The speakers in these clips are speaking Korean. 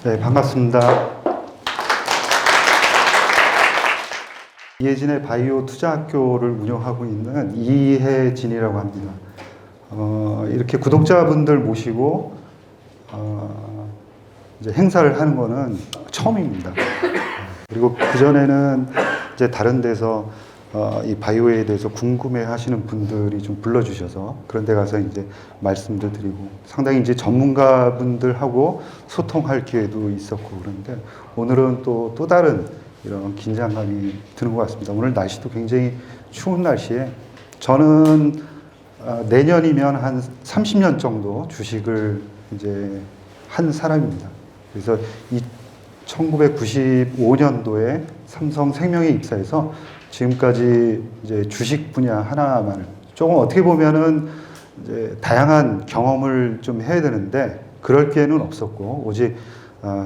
네, 반갑습니다. 이혜진의 바이오 투자학교를 운영하고 있는 이혜진이라고 합니다. 이렇게 구독자분들 모시고 이제 행사를 하는 거는 처음입니다. 그리고 그전에는 이제 다른 데서 이 바이오에 대해서 궁금해 하시는 분들이 좀 불러주셔서 그런 데 가서 이제 말씀도 드리고 상당히 이제 전문가분들하고 소통할 기회도 있었고 그런데 오늘은 또 다른 이런 긴장감이 드는 것 같습니다. 오늘 날씨도 굉장히 추운 날씨에 저는 내년이면 한 30년 정도 주식을 이제 한 사람입니다. 그래서 1995년도에 삼성생명에 입사해서 지금까지 이제 주식 분야 하나만 조금 어떻게 보면은 이제 다양한 경험을 좀 해야 되는데 그럴 기회는 없었고 오직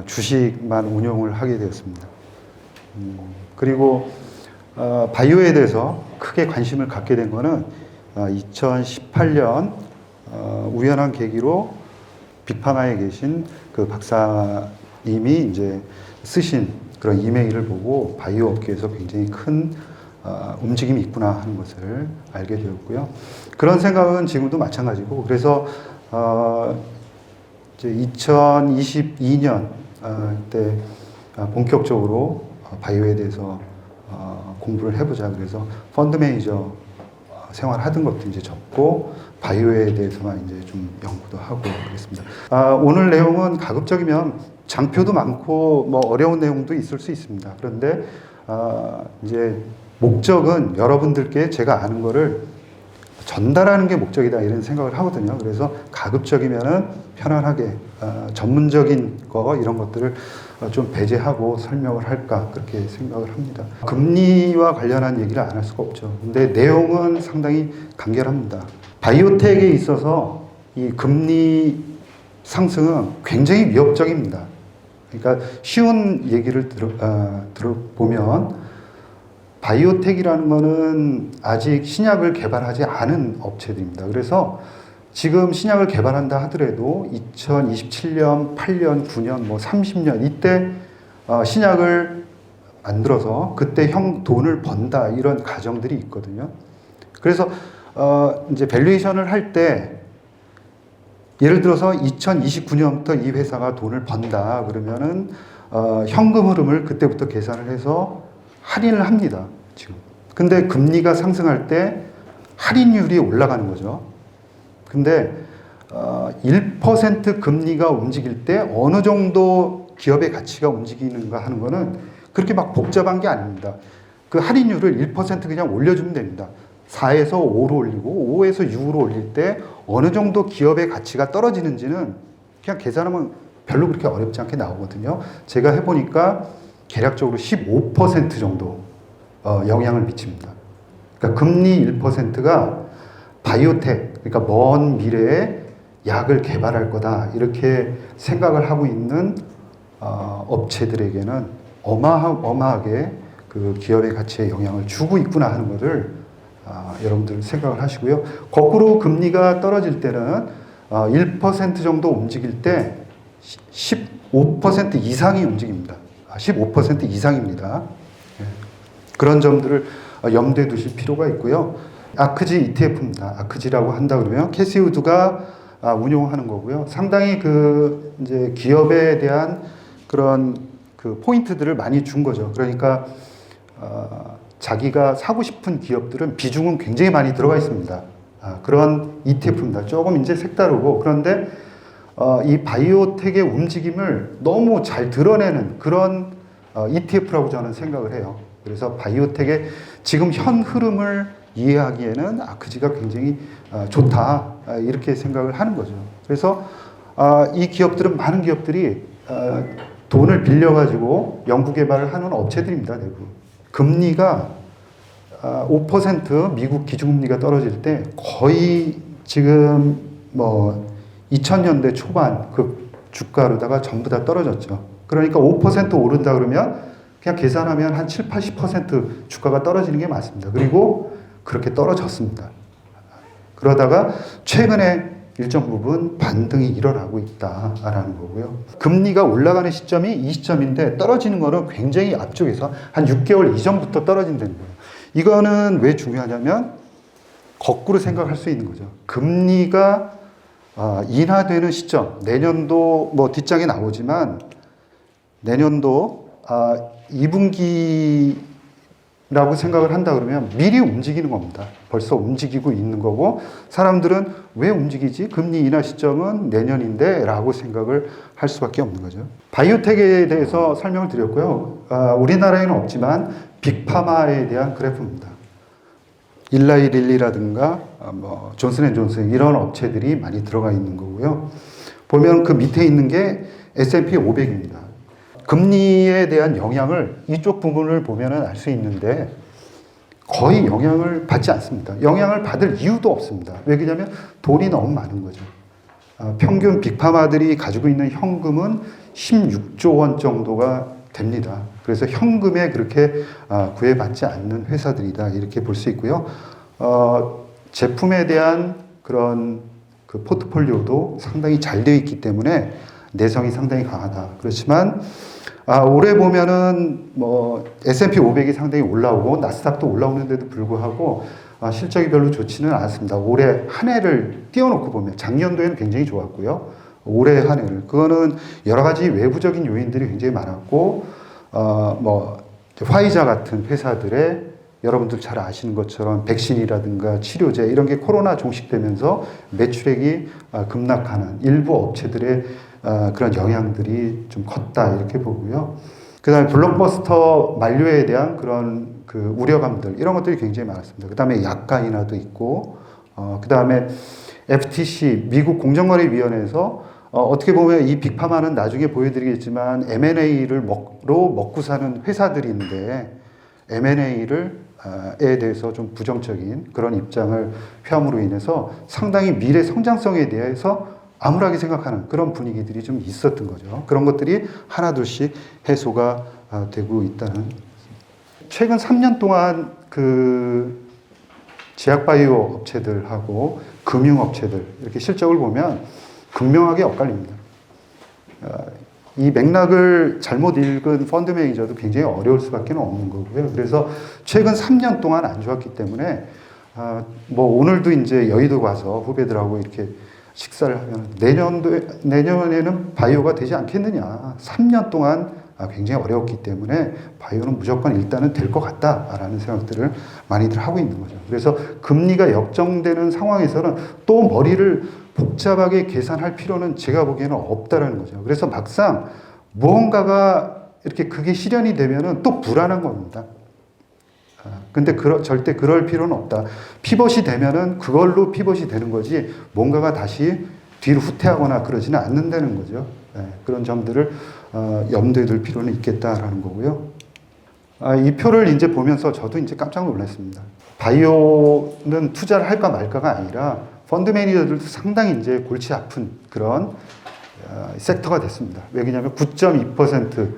주식만 운용을 하게 되었습니다. 그리고 바이오에 대해서 크게 관심을 갖게 된 거는 2018년 우연한 계기로 빅파마에 계신 그 박사님이 이제 쓰신 그런 이메일을 보고 바이오 업계에서 굉장히 큰 움직임이 있구나 하는 것을 알게 되었고요. 그런 생각은 지금도 마찬가지고 그래서 이제 2022년 때 본격적으로 바이오에 대해서 공부를 해보자 그래서 펀드 매니저 생활하던 것도 이제 접고 바이오에 대해서만 이제 좀 연구도 하고 그랬습니다. 오늘 내용은 가급적이면 장표도 많고 뭐 어려운 내용도 있을 수 있습니다. 그런데 이제 목적은 여러분들께 제가 아는 거를 전달하는 게 목적이다 이런 생각을 하거든요. 그래서 가급적이면은 편안하게 전문적인 거 이런 것들을 좀 배제하고 설명을 할까 그렇게 생각을 합니다. 금리와 관련한 얘기를 안 할 수가 없죠. 근데 내용은 상당히 간결합니다. 바이오텍에 있어서 이 금리 상승은 굉장히 위협적입니다. 그러니까 쉬운 얘기를 들어보면 바이오텍이라는 거는 아직 신약을 개발하지 않은 업체들입니다. 그래서 지금 신약을 개발한다 하더라도 2027년, 8년, 9년, 뭐 30년 이때 신약을 만들어서 그때 돈을 번다 이런 가정들이 있거든요. 그래서 이제 밸류에이션을 할 때 예를 들어서 2029년부터 이 회사가 돈을 번다 그러면은 현금 흐름을 그때부터 계산을 해서 할인을 합니다. 지금. 근데 금리가 상승할 때 할인율이 올라가는 거죠. 근데 1% 금리가 움직일 때 어느 정도 기업의 가치가 움직이는가 하는 거는 그렇게 막 복잡한 게 아닙니다. 그 할인율을 1% 그냥 올려주면 됩니다. 4에서 5로 올리고 5에서 6으로 올릴 때 어느 정도 기업의 가치가 떨어지는지는 그냥 계산하면 별로 그렇게 어렵지 않게 나오거든요. 제가 해보니까 대략적으로 15% 정도 영향을 미칩니다. 그러니까 금리 1%가 바이오텍, 그러니까 먼 미래에 약을 개발할 거다 이렇게 생각을 하고 있는 업체들에게는 어마어마하게 그 기업의 가치에 영향을 주고 있구나 하는 것을 여러분들 생각을 하시고요. 거꾸로 금리가 떨어질 때는 1% 정도 움직일 때 15% 이상이 움직입니다. 15% 이상입니다. 그런 점들을 염두에 두실 필요가 있고요. 아크지 ETF입니다. 아크지라고 한다 그러면 캐시 우드가 운용하는 거고요. 상당히 그 이제 기업에 대한 그런 그 포인트들을 많이 준 거죠. 그러니까 자기가 사고 싶은 기업들은 비중은 굉장히 많이 들어가 있습니다. 그런 ETF입니다. 조금 이제 색다르고 그런데 이 바이오텍의 움직임을 너무 잘 드러내는 그런 ETF라고 저는 생각을 해요. 그래서 바이오텍의 지금 현 흐름을 이해하기에는 아크지가 굉장히 좋다 이렇게 생각을 하는 거죠. 그래서 이 기업들은 많은 기업들이 돈을 빌려가지고 연구개발을 하는 업체들입니다. 대부분. 금리가 5% 미국 기준금리가 떨어질 때 거의 지금 뭐 2000년대 초반 그 주가로다가 전부 다 떨어졌죠. 그러니까 5% 오른다 그러면 그냥 계산하면 한 7, 80% 주가가 떨어지는 게 맞습니다. 그리고 그렇게 떨어졌습니다. 그러다가 최근에 일정 부분 반등이 일어나고 있다라는 거고요. 금리가 올라가는 시점이 이 시점인데 떨어지는 거는 굉장히 앞쪽에서 한 6개월 이전부터 떨어진다는 거예요. 이거는 왜 중요하냐면 거꾸로 생각할 수 있는 거죠. 금리가 인하되는 시점, 내년도 뭐 뒷장에 나오지만 내년도 2분기라고 생각을 한다 그러면 미리 움직이는 겁니다. 벌써 움직이고 있는 거고 사람들은 왜 움직이지? 금리 인하 시점은 내년인데 라고 생각을 할 수밖에 없는 거죠. 바이오텍에 대해서 설명을 드렸고요. 우리나라에는 없지만 빅파마에 대한 그래프입니다. 일라이 릴리라든가 뭐 존슨앤존슨 이런 업체들이 많이 들어가 있는 거고요. 보면 그 밑에 있는 게 S&P 500입니다. 금리에 대한 영향을 이쪽 부분을 보면 알 수 있는데 거의 영향을 받지 않습니다. 영향을 받을 이유도 없습니다. 왜 그러냐면 돈이 너무 많은 거죠. 평균 빅파마들이 가지고 있는 현금은 16조 원 정도가 됩니다. 그래서 현금에 그렇게 구애받지 않는 회사들이다 이렇게 볼 수 있고요. 제품에 대한 그런 그 포트폴리오도 상당히 잘 되어 있기 때문에 내성이 상당히 강하다. 그렇지만 올해 보면은 뭐 S&P 500이 상당히 올라오고 나스닥도 올라오는데도 불구하고 실적이 별로 좋지는 않았습니다. 올해 한 해를 띄워놓고 보면 작년도에는 굉장히 좋았고요. 올해 한 해를 그거는 여러 가지 외부적인 요인들이 굉장히 많았고 뭐 화이자 같은 회사들의 여러분들 잘 아시는 것처럼 백신이라든가 치료제 이런 게 코로나 종식되면서 매출액이 급락하는 일부 업체들의 그런 영향들이 좀 컸다 이렇게 보고요. 그 다음에 블록버스터 만료에 대한 그런 그 우려감들 이런 것들이 굉장히 많았습니다. 그 다음에 약가 인하도 있고 그 다음에 FTC 미국 공정거래위원회에서 어떻게 보면 이 빅파마는 나중에 보여드리겠지만 M&A를 먹고 사는 회사들인데 M&A에 대해서 좀 부정적인 그런 입장을 표함으로 인해서 상당히 미래 성장성에 대해서 암울하게 생각하는 그런 분위기들이 좀 있었던 거죠. 그런 것들이 하나둘씩 해소가 되고 있다는. 최근 3년 동안 그 제약바이오 업체들하고 금융업체들 이렇게 실적을 보면 극명하게 엇갈립니다. 이 맥락을 잘못 읽은 펀드 매니저도 굉장히 어려울 수밖에 없는 거고요. 그래서 최근 3년 동안 안 좋았기 때문에 뭐 오늘도 이제 여의도 가서 후배들하고 이렇게 식사를 하면 내년에는 바이오가 되지 않겠느냐. 3년 동안 굉장히 어려웠기 때문에 바이오는 무조건 일단은 될 것 같다라는 생각들을 많이들 하고 있는 거죠. 그래서 금리가 역정되는 상황에서는 또 머리를 복잡하게 계산할 필요는 제가 보기에는 없다라는 거죠. 그래서 막상 무언가가 이렇게 그게 실현이 되면은 또 불안한 겁니다. 근데 절대 그럴 필요는 없다. 피벗이 되면은 그걸로 피벗이 되는 거지 뭔가가 다시 뒤로 후퇴하거나 그러지는 않는다는 거죠. 그런 점들을 염두에 둘 필요는 있겠다라는 거고요. 이 표를 이제 보면서 저도 이제 깜짝 놀랐습니다. 바이오는 투자를 할까 말까가 아니라 펀드 매니저들도 상당히 이제 골치 아픈 그런 섹터가 됐습니다. 왜냐하면 9.2%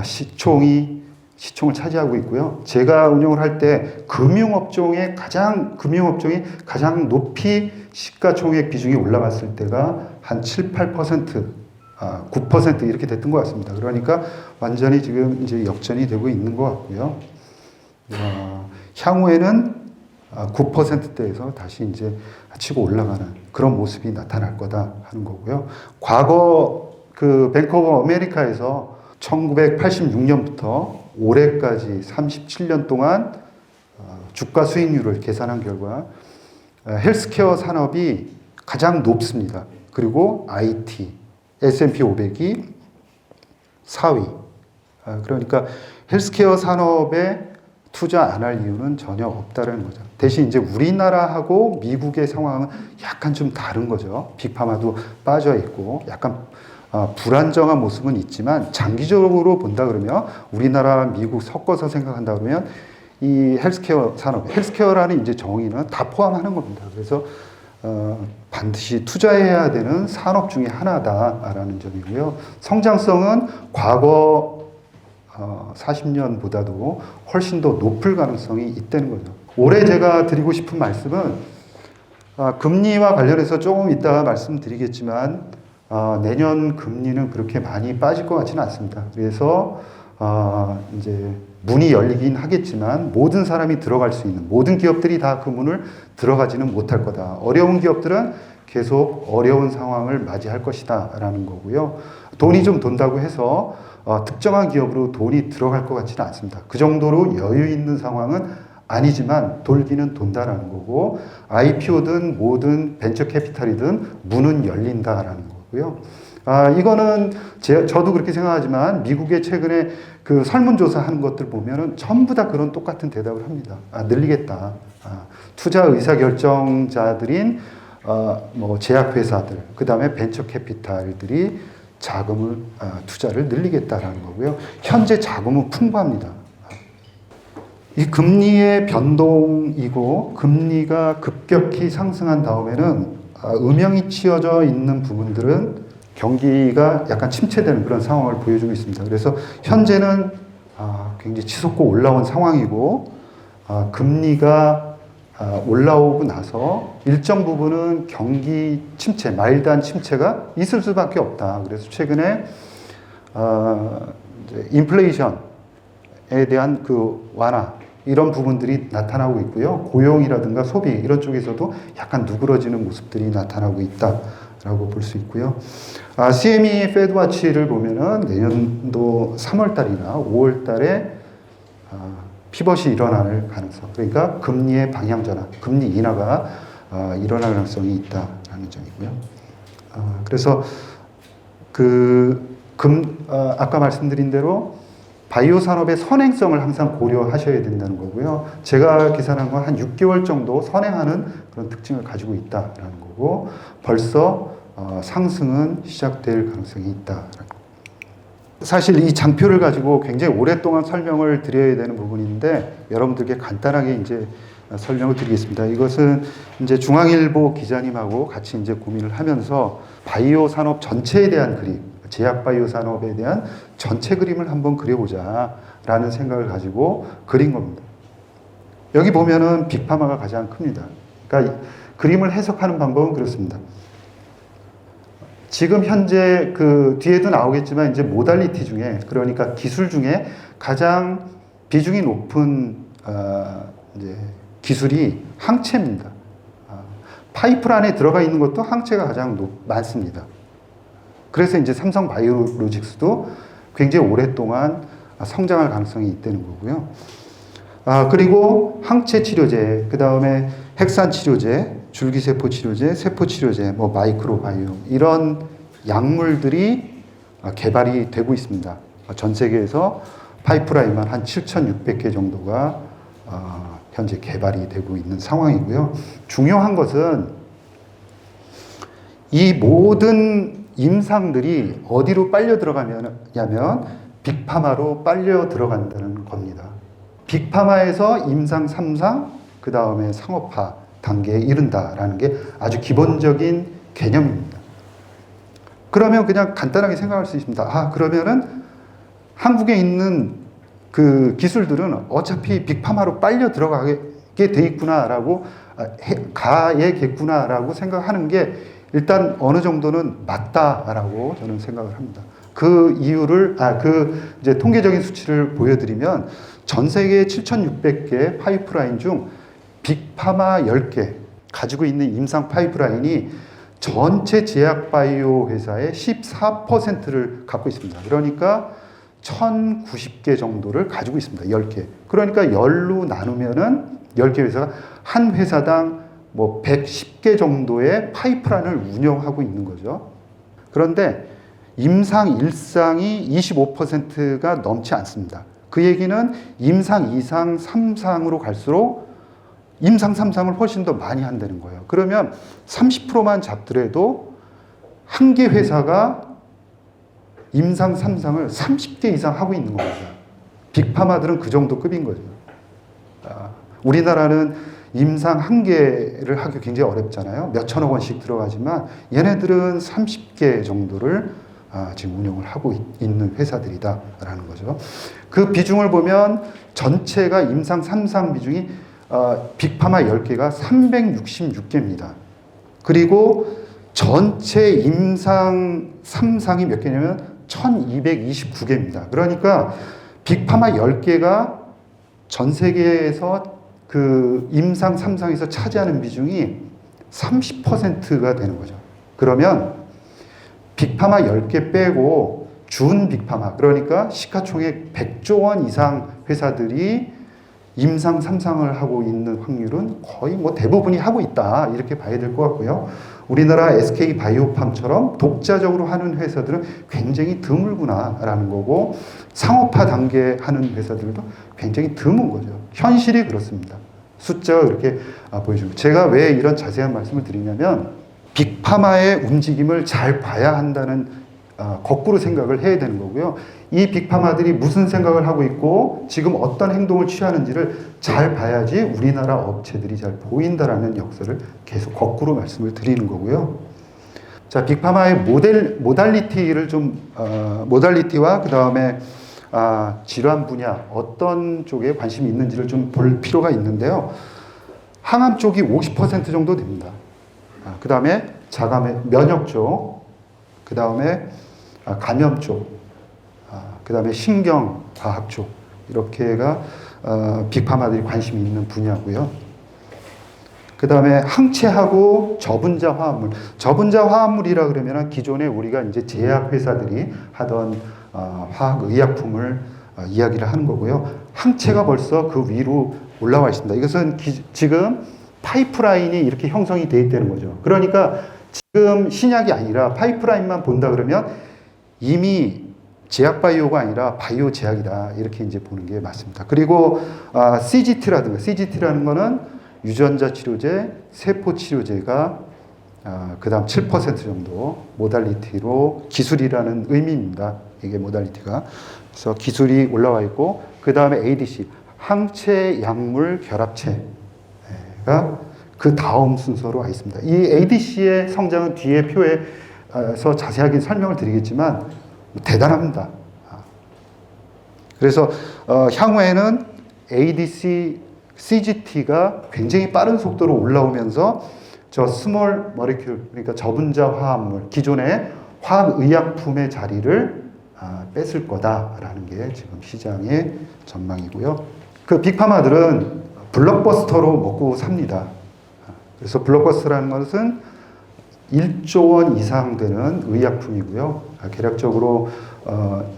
시총을 차지하고 있고요. 제가 운영을 할 때 금융업종이 가장 높이 시가총액 비중이 올라갔을 때가 한 7, 8%, 9% 이렇게 됐던 것 같습니다. 그러니까 완전히 지금 이제 역전이 되고 있는 것 같고요. 향후에는 9%대에서 다시 이제 치고 올라가는 그런 모습이 나타날 거다 하는 거고요. 과거 그 뱅크 오브 아메리카에서 1986년부터 올해까지 37년 동안 주가 수익률을 계산한 결과 헬스케어 산업이 가장 높습니다. 그리고 IT, S&P 500이 4위. 그러니까 헬스케어 산업에 투자 안 할 이유는 전혀 없다는 거죠. 대신 이제 우리나라하고 미국의 상황은 약간 좀 다른 거죠. 빅파마도 빠져 있고 약간 불안정한 모습은 있지만 장기적으로 본다 그러면 우리나라 미국 섞어서 생각한다 그러면 이 헬스케어 산업, 헬스케어라는 이제 정의는 다 포함하는 겁니다. 그래서 반드시 투자해야 되는 산업 중에 하나다라는 점이고요. 성장성은 과거 40년보다도 훨씬 더 높을 가능성이 있다는 거죠. 올해 제가 드리고 싶은 말씀은 금리와 관련해서 조금 이따가 말씀드리겠지만 내년 금리는 그렇게 많이 빠질 것 같지는 않습니다. 그래서 이제 문이 열리긴 하겠지만 모든 사람이 들어갈 수 있는 모든 기업들이 다 그 문을 들어가지는 못할 거다. 어려운 기업들은 계속 어려운 상황을 맞이할 것이다 라는 거고요. 돈이 좀 돈다고 해서 특정한 기업으로 돈이 들어갈 것 같지는 않습니다. 그 정도로 여유 있는 상황은 아니지만 돌기는 돈다라는 거고, IPO든 뭐든 벤처 캐피탈이든 문은 열린다라는 거고요. 이거는 저도 그렇게 생각하지만 미국의 최근에 그 설문조사 하는 것들 보면은 전부 다 그런 똑같은 대답을 합니다. 늘리겠다. 투자 의사결정자들인 뭐 제약회사들, 그 다음에 벤처 캐피탈들이 자금을, 투자를 늘리겠다라는 거고요. 현재 자금은 풍부합니다. 이 금리의 변동이고 금리가 급격히 상승한 다음에는 음영이 치어져 있는 부분들은 경기가 약간 침체되는 그런 상황을 보여주고 있습니다. 그래서 현재는 굉장히 치솟고 올라온 상황이고 금리가 올라오고 나서 일정 부분은 경기 침체, 마일드한 침체가 있을 수밖에 없다. 그래서 최근에 이제 인플레이션에 대한 그 완화 이런 부분들이 나타나고 있고요. 고용이라든가 소비 이런 쪽에서도 약간 누그러지는 모습들이 나타나고 있다라고 볼 수 있고요. CME 페드와치를 보면은 내년도 3월 달이나 5월 달에 피벗이 일어날 가능성, 그러니까 금리의 방향 전환, 금리 인하가 일어날 가능성이 있다라는 점이고요. 그래서 아까 말씀드린 대로 바이오 산업의 선행성을 항상 고려하셔야 된다는 거고요. 제가 계산한 건 한 6개월 정도 선행하는 그런 특징을 가지고 있다라는 거고, 벌써 상승은 시작될 가능성이 있다. 사실 이 장표를 가지고 굉장히 오랫동안 설명을 드려야 되는 부분인데 여러분들께 간단하게 이제 설명을 드리겠습니다. 이것은 이제 중앙일보 기자님하고 같이 이제 고민을 하면서 바이오 산업 전체에 대한 그림, 제약 바이오 산업에 대한 전체 그림을 한번 그려보자라는 생각을 가지고 그린 겁니다. 여기 보면은 빅파마가 가장 큽니다. 그러니까 그림을 해석하는 방법은 그렇습니다. 지금 현재 그 뒤에도 나오겠지만 이제 모달리티 중에, 그러니까 기술 중에 가장 비중이 높은 이제 기술이 항체입니다. 파이프 안에 들어가 있는 것도 항체가 가장 많습니다. 그래서 이제 삼성 바이오로직스도 굉장히 오랫동안 성장할 가능성이 있다는 거고요. 그리고 항체 치료제, 그 다음에 핵산 치료제, 줄기세포 치료제, 세포 치료제, 뭐 마이크로바이옴 이런 약물들이 개발이 되고 있습니다. 전 세계에서 파이프라인만 한 7,600개 정도가 현재 개발이 되고 있는 상황이고요. 중요한 것은 이 모든 임상들이 어디로 빨려 들어가냐면 빅파마로 빨려 들어간다는 겁니다. 빅파마에서 임상 3상, 그 다음에 상업화 단계에 이른다라는 게 아주 기본적인 개념입니다. 그러면 그냥 간단하게 생각할 수 있습니다. 그러면은 한국에 있는 그 기술들은 어차피 빅파마로 빨려 들어가게 돼 있구나라고, 가야겠구나라고 생각하는 게 일단 어느 정도는 맞다라고 저는 생각을 합니다. 그 이유를, 이제 통계적인 수치를 보여드리면 전 세계 7,600개 파이프라인 중 빅파마 10개 가지고 있는 임상 파이프라인이 전체 제약 바이오 회사의 14%를 갖고 있습니다. 그러니까 1,090개 정도를 가지고 있습니다. 10개. 그러니까 10로 나누면은 10개 회사가 한 회사당 뭐 110개 정도의 파이프라인을 운영하고 있는 거죠. 그런데 임상 1상이 25%가 넘지 않습니다. 그 얘기는 임상 2상, 3상으로 갈수록 임상 3상을 훨씬 더 많이 한다는 거예요. 그러면 30%만 잡더라도 한 개 회사가 임상 3상을 30개 이상 하고 있는 겁니다. 빅파마들은 그 정도 급인 거죠. 우리나라는 임상 한 개를 하기 굉장히 어렵잖아요. 몇 천억 원씩 들어가지만 얘네들은 30개 정도를 지금 운영을 하고 있는 회사들이다라는 거죠. 그 비중을 보면 전체가 임상 3상 비중이 빅파마 10개가 366개입니다. 그리고 전체 임상 3상이 몇 개냐면 1229개입니다. 그러니까 빅파마 10개가 전 세계에서 그 임상 3상에서 차지하는 비중이 30%가 되는 거죠. 그러면 빅파마 10개 빼고 준 빅파마, 그러니까 시가총액 100조 원 이상 회사들이 임상 3상을 하고 있는 확률은 거의 뭐 대부분이 하고 있다, 이렇게 봐야 될 것 같고요. 우리나라 SK 바이오팜처럼 독자적으로 하는 회사들은 굉장히 드물구나라는 거고, 상업화 단계 하는 회사들도 굉장히 드문 거죠. 현실이 그렇습니다. 숫자가 그렇게 보여줍니다. 제가 왜 이런 자세한 말씀을 드리냐면, 빅파마의 움직임을 잘 봐야 한다는 거꾸로 생각을 해야 되는 거고요. 이 빅파마들이 무슨 생각을 하고 있고 지금 어떤 행동을 취하는지를 잘 봐야지 우리나라 업체들이 잘 보인다라는 역사를 계속 거꾸로 말씀을 드리는 거고요. 자, 빅파마의 모달리티를 좀 모달리티와 그 다음에 질환 분야 어떤 쪽에 관심이 있는지를 좀 볼 필요가 있는데요. 항암 쪽이 50% 정도 됩니다. 그 다음에 자가 면역 쪽, 그 다음에 감염 쪽, 그 다음에 신경과학 쪽, 이렇게가 빅파마들이 관심이 있는 분야고요. 그 다음에 항체하고 저분자 화합물. 저분자 화합물이라 그러면 기존에 우리가 이제 제약회사들이 하던 화학의약품을 이야기를 하는 거고요. 항체가 벌써 그 위로 올라와 있습니다. 이것은 지금 파이프라인이 이렇게 형성이 되어 있다는 거죠. 그러니까 지금 신약이 아니라 파이프라인만 본다 그러면 이미 제약바이오가 아니라 바이오 제약이다, 이렇게 이제 보는 게 맞습니다. 그리고 CGT라든가, CGT라는 거는 유전자 치료제, 세포 치료제가 그 다음 7% 정도 모달리티로, 기술이라는 의미입니다. 이게 모달리티가. 그래서 기술이 올라와 있고, 그 다음에 ADC, 항체 약물 결합체가 그 다음 순서로 와 있습니다. 이 ADC의 성장은 뒤에 표에서 자세하게 설명을 드리겠지만 대단합니다. 그래서 향후에는 ADC, CGT가 굉장히 빠른 속도로 올라오면서 저 스몰 머리큘, 그러니까 저분자 화합물, 기존의 화학의약품의 자리를 뺏을 거다라는 게 지금 시장의 전망이고요. 그 빅파마들은 블록버스터로 먹고 삽니다. 그래서 블록버스터라는 것은 1조 원 이상 되는 의약품이고요. 개략적으로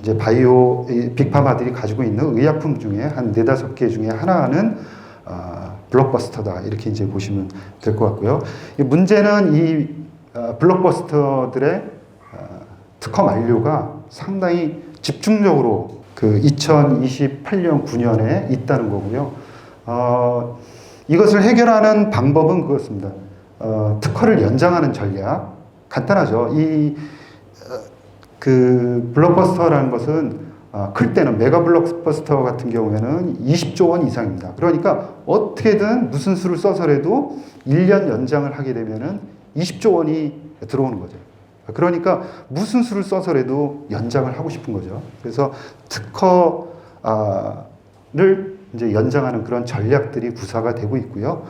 이제 바이오 빅파마들이 가지고 있는 의약품 중에 한 4-5개 중에 하나는 블록버스터다, 이렇게 이제 보시면 될 것 같고요. 문제는 이 블록버스터들의 특허 만료가 상당히 집중적으로 그 2028년 9년에 있다는 거고요. 이것을 해결하는 방법은 그렇습니다. 특허를 연장하는 전략. 간단하죠. 그 블록버스터라는 것은 클 때는 메가 블록버스터 같은 경우에는 20조 원 이상입니다. 그러니까 어떻게든 무슨 수를 써서라도 1년 연장을 하게 되면은 20조 원이 들어오는 거죠. 그러니까 무슨 수를 써서라도 연장을 하고 싶은 거죠. 그래서 특허를 이제 연장하는 그런 전략들이 구사가 되고 있고요.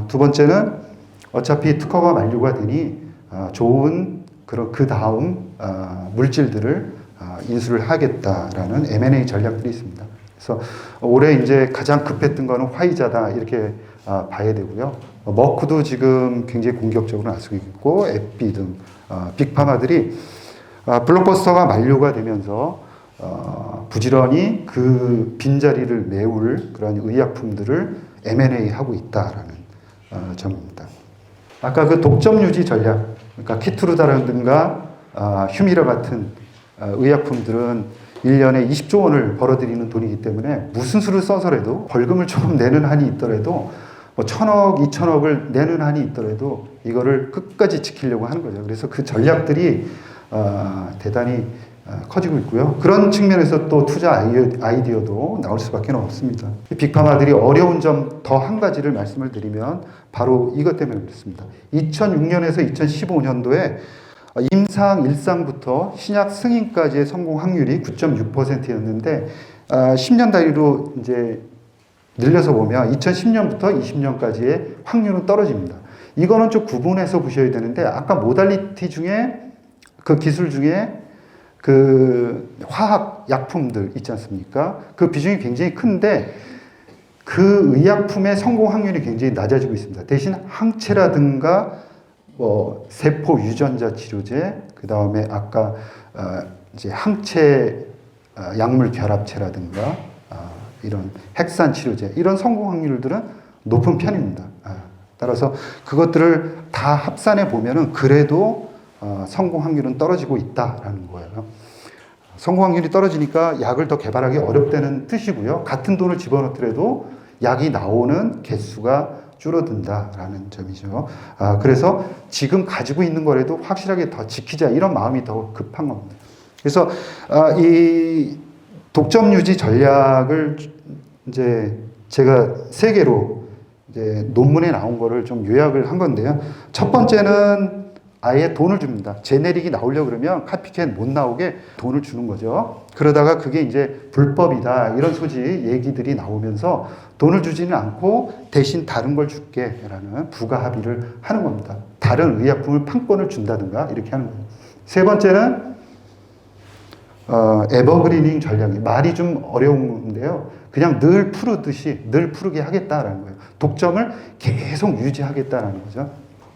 두 번째는 어차피 특허가 만료가 되니 좋은 그 다음 물질들을 인수를 하겠다라는 M&A 전략들이 있습니다. 그래서 올해 이제 가장 급했던 거는 화이자다, 이렇게 봐야 되고요. 머크도 지금 굉장히 공격적으로 나서고 있고, 에피 등 빅파마들이 블록버스터가 만료가 되면서 부지런히 그 빈자리를 메울 그런 의약품들을 M&A 하고 있다라는 점입니다. 아까 그 독점 유지 전략, 그러니까 키투르다라든가 휴미라 같은 의약품들은 1년에 20조 원을 벌어들이는 돈이기 때문에 무슨 수를 써서라도 벌금을 좀 내는 한이 있더라도 뭐 1,000억, 2,000억을 내는 한이 있더라도 이거를 끝까지 지키려고 하는 거죠. 그래서 그 전략들이 대단히 커지고 있고요. 그런 측면에서 또 투자 아이디어도 나올 수밖에 없습니다. 빅파마들이 어려운 점 더 한 가지를 말씀을 드리면 바로 이것 때문에 그렇습니다. 2006년에서 2015년도에 임상 1상부터 신약 승인까지의 성공 확률이 9.6%였는데 10년 단위로 이제 늘려서 보면 2010년부터 20년까지의 확률은 떨어집니다. 이거는 좀 구분해서 보셔야 되는데 아까 모달리티 중에 그 기술 중에 그 화학 약품들 있지 않습니까? 그 비중이 굉장히 큰데 그 의약품의 성공 확률이 굉장히 낮아지고 있습니다. 대신 항체라든가 뭐 세포 유전자 치료제, 그 다음에 아까 이제 항체 약물 결합체라든가 이런 핵산 치료제 이런 성공 확률들은 높은 편입니다. 따라서 그것들을 다 합산해 보면은 그래도 성공 확률은 떨어지고 있다라는 거예요. 성공 확률이 떨어지니까 약을 더 개발하기 어렵다는 뜻이고요. 같은 돈을 집어넣더라도 약이 나오는 개수가 줄어든다라는 점이죠. 그래서 지금 가지고 있는 거라도 확실하게 더 지키자 이런 마음이 더 급한 겁니다. 그래서 이 독점 유지 전략을 이제 제가 3개로 이제 논문에 나온 거를 좀 요약을 한 건데요. 첫 번째는 아예 돈을 줍니다. 제네릭이 나오려고 그러면 카피캣 못 나오게 돈을 주는 거죠. 그러다가 그게 이제 불법이다 이런 소지 얘기들이 나오면서 돈을 주지는 않고 대신 다른 걸 줄게 라는 부가 합의를 하는 겁니다. 다른 의약품을 판권을 준다든가 이렇게 하는 거예요. 세 번째는 에버그리닝 전략이 말이 좀 어려운데요. 그냥 늘 푸르듯이 늘 푸르게 하겠다라는 거예요. 독점을 계속 유지하겠다라는 거죠.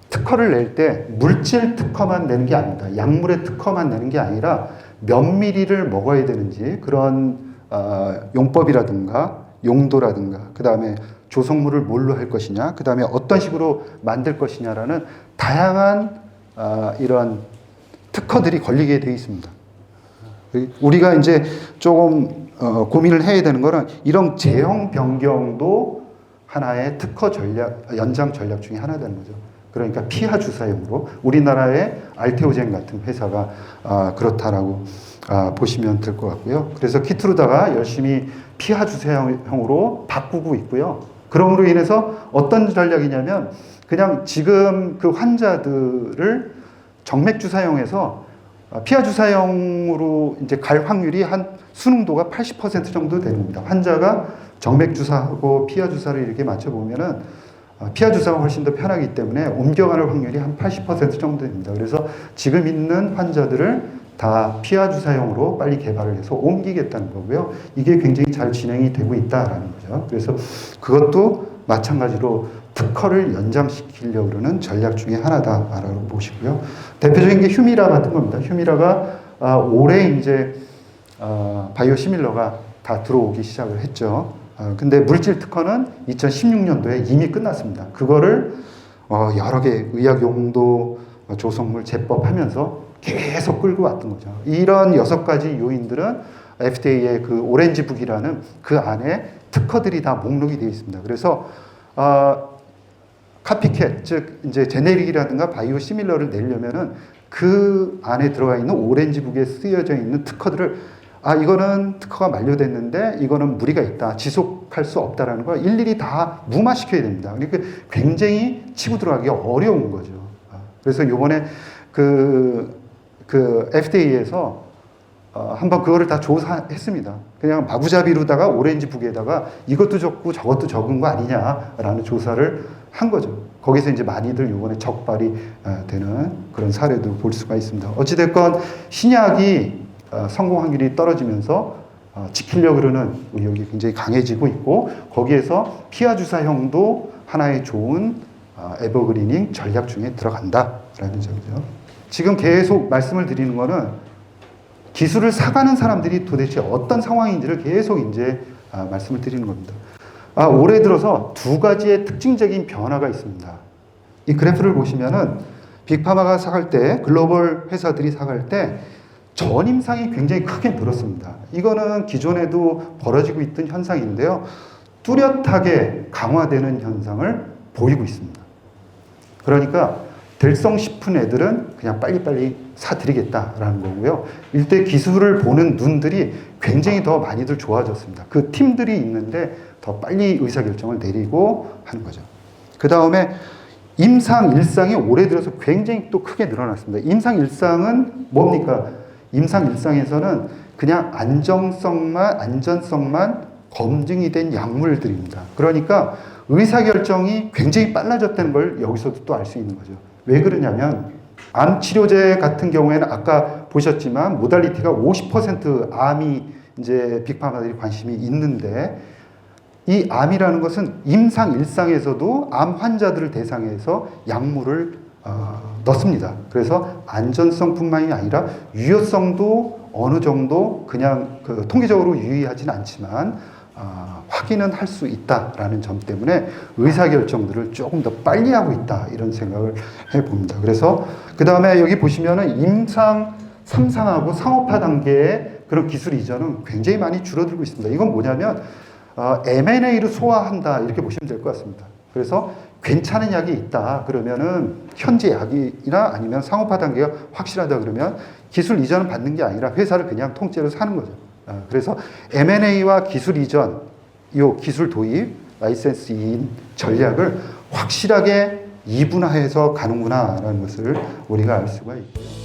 특허를 낼 때 물질 특허만 내는 게 아닙니다. 약물의 특허만 내는 게 아니라 몇 미리를 먹어야 되는지 그런 용법이라든가 용도라든가 그 다음에 조성물을 뭘로 할 것이냐 그 다음에 어떤 식으로 만들 것이냐라는 다양한 이런 특허들이 걸리게 되어 있습니다. 우리가 이제 조금 고민을 해야 되는 거는 이런 제형 변경도 하나의 특허 전략, 연장 전략 중에 하나 되는 거죠. 그러니까 피하 주사용으로 우리나라의 알테오젠 같은 회사가 그렇다라고 보시면 될 것 같고요. 그래서 키트루다가 열심히 피하 주사용으로 바꾸고 있고요. 그럼으로 인해서 어떤 전략이냐면 그냥 지금 그 환자들을 정맥 주사용해서 피하 주사용으로 이제 갈 확률이 한 수능도가 80% 정도 되는 겁니다. 환자가 정맥 주사하고 피하 주사를 이렇게 맞춰 보면은 피하 주사가 훨씬 더 편하기 때문에 옮겨가는 확률이 한 80% 정도 됩니다. 그래서 지금 있는 환자들을 다 피하 주사용으로 빨리 개발을 해서 옮기겠다는 거고요. 이게 굉장히 잘 진행이 되고 있다라는 거죠. 그래서 그것도 마찬가지로 특허를 연장시키려고 그러는 전략 중에 하나다라고 보시고요. 대표적인 게 휴미라 같은 겁니다. 휴미라가 올해 이제 바이오 시밀러가 다 들어오기 시작을 했죠. 근데 물질 특허는 2016년도에 이미 끝났습니다. 그거를 여러 개 의학 용도 조성물 제법 하면서 계속 끌고 왔던 거죠. 이런 6가지 요인들은 FDA의 그 오렌지북이라는 그 안에 특허들이 다 목록이 되어 있습니다. 그래서 카피캣, 즉 이제 제네릭이라든가 바이오 시밀러를 내려면은 그 안에 들어가 있는 오렌지북에 쓰여져 있는 특허들을 이거는 특허가 만료됐는데 이거는 무리가 있다. 지속할 수 없다라는 걸 일일이 다 무마시켜야 됩니다. 그러니까 굉장히 치고 들어가기 어려운 거죠. 그래서 이번에 그 FDA에서 한번 그거를 다 조사했습니다. 그냥 마구잡이로다가 오렌지북에다가 이것도 적고 저것도 적은 거 아니냐라는 조사를 한 거죠. 거기서 이제 많이들 이번에 적발이 되는 그런 사례도 볼 수가 있습니다. 어찌됐건 신약이 성공 확률이 떨어지면서 지키려고 그러는 의욕이 굉장히 강해지고 있고 거기에서 피하 주사형도 하나의 좋은 에버그리닝 전략 중에 들어간다라는 점이죠. 지금 계속 말씀을 드리는 거는 기술을 사가는 사람들이 도대체 어떤 상황인지를 계속 이제 말씀을 드리는 겁니다. 올해 들어서 2가지의 특징적인 변화가 있습니다. 이 그래프를 보시면은 빅파마가 사갈 때 글로벌 회사들이 사갈 때 전임상이 굉장히 크게 늘었습니다. 이거는 기존에도 벌어지고 있던 현상인데요. 뚜렷하게 강화되는 현상을 보이고 있습니다. 그러니까 될성 싶은 애들은 그냥 빨리빨리 사드리겠다라는 거고요. 일대 기술을 보는 눈들이 굉장히 더 많이들 좋아졌습니다. 그 팀들이 있는데 더 빨리 의사결정을 내리고 하는 거죠. 그 다음에 임상일상이 올해 들어서 굉장히 또 크게 늘어났습니다. 임상일상은 뭡니까? 임상일상에서는 그냥 안전성만 검증이 된 약물들입니다. 그러니까 의사결정이 굉장히 빨라졌다는 걸 여기서도 또 알 수 있는 거죠. 왜 그러냐면 암 치료제 같은 경우에는 아까 보셨지만 모달리티가 50% 암이 이제 빅파마들이 관심이 있는데 이 암이라는 것은 임상 일상에서도 암 환자들을 대상해서 약물을 넣습니다. 그래서 안전성뿐만이 아니라 유효성도 어느 정도 그냥 통계적으로 유의하진 않지만 확인은 할 수 있다라는 점 때문에 의사결정들을 조금 더 빨리 하고 있다 이런 생각을 해봅니다. 그래서 그 다음에 여기 보시면은 임상 3상하고 상업화 단계의 그런 기술 이전은 굉장히 많이 줄어들고 있습니다. 이건 뭐냐면 M&A를 소화한다 이렇게 보시면 될 것 같습니다. 그래서 괜찮은 약이 있다 그러면은 현재 약이나 아니면 상업화 단계가 확실하다 그러면 기술 이전을 받는 게 아니라 회사를 그냥 통째로 사는 거죠. 그래서 M&A와 기술 이전, 이 기술 도입, 라이센스인 전략을 확실하게 이분화해서 가는구나라는 것을 우리가 알 수가 있고요.